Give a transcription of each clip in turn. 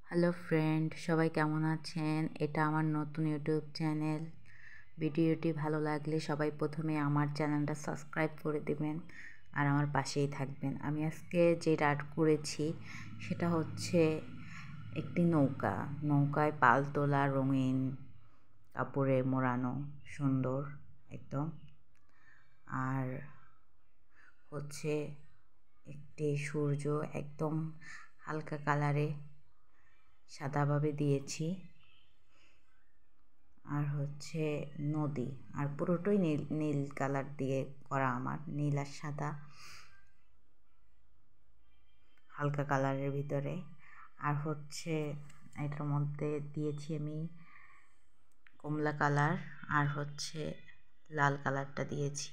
Hello friend, সবাই কেমন আছেন? এটা আমার নতুন ইউটিউব চ্যানেল। ভিডিওটি ভালো লাগলে সবাই প্রথমে আমার চ্যানেলটা সাবস্ক্রাইব করে দেবেন আর আমার পাশেই থাকবেন। আমি আজকে যেটা আর্ট করেছি সেটা হচ্ছে একটি নৌকায় পাল তোলা, রঙিন কাপড়ে মোড়ানো, সুন্দর একদম। আর হচ্ছে একটি সূর্য একদম হালকা কালারে সাদাভাবে দিয়েছি, আর হচ্ছে নদী, আর পুরোটাই নীল নীল কালার দিয়ে করা, আমার নীল আর সাদা হালকা কালারের ভিতরে। আর হচ্ছে এটার মধ্যে দিয়েছি আমি কমলা কালার আর হচ্ছে লাল কালারটা দিয়েছি।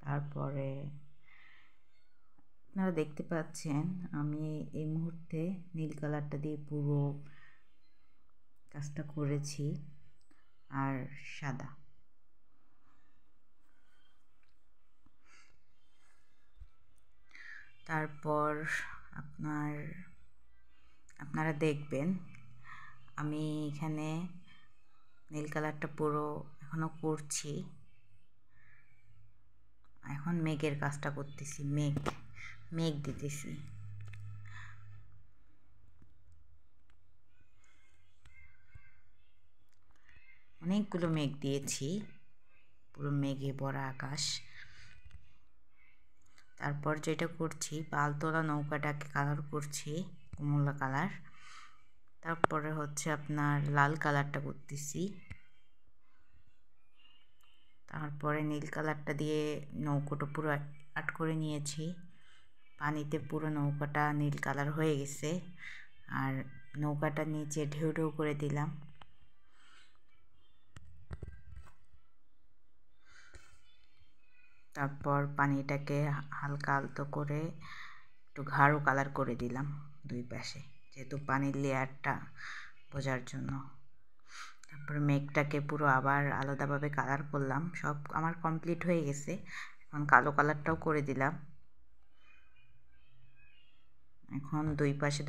তারপরে আপনারা দেখতে পাচ্ছেন আমি এই মুহূর্তে নীল কালারটা দিয়ে পুরো কাজটা করেছি, আর সাদা। তারপর আপনারা দেখবেন আমি এখানে নীল কালারটা পুরো এখনও করছি। এখন মেঘের কাজটা করতেছি, মেঘ দিতেছি। অনেকগুলো মেঘ দিয়েছি, পুরো মেঘে ভরা আকাশ। তারপর যেটা করছি, পালতোলা নৌকাটাকে কালার করছি কমলা কালার। তারপরে হচ্ছে আপনার লাল কালারটা করতেছি। তারপরে নীল কালারটা দিয়ে নৌকোটা পুরো আর্ট করে নিয়েছি। পানিতে পুরো নৌকাটা নীল কালার হয়ে গেছে, আর নৌকাটা নিচে ঢেউ ঢেউ করে দিলাম। তারপর পানিটাকে হালকা আলতো করে একটু গাঢ় কালার করে দিলাম দুই পাশে, যেহেতু পানির লেয়ারটা বোঝার জন্য। তারপর মেঘটাকে পুরো আবার আলাদাভাবে কালার করলাম। সব আমার কমপ্লিট হয়ে গেছে, এখন কালো কালারটাও করে দিলাম। এখন দুই পাশে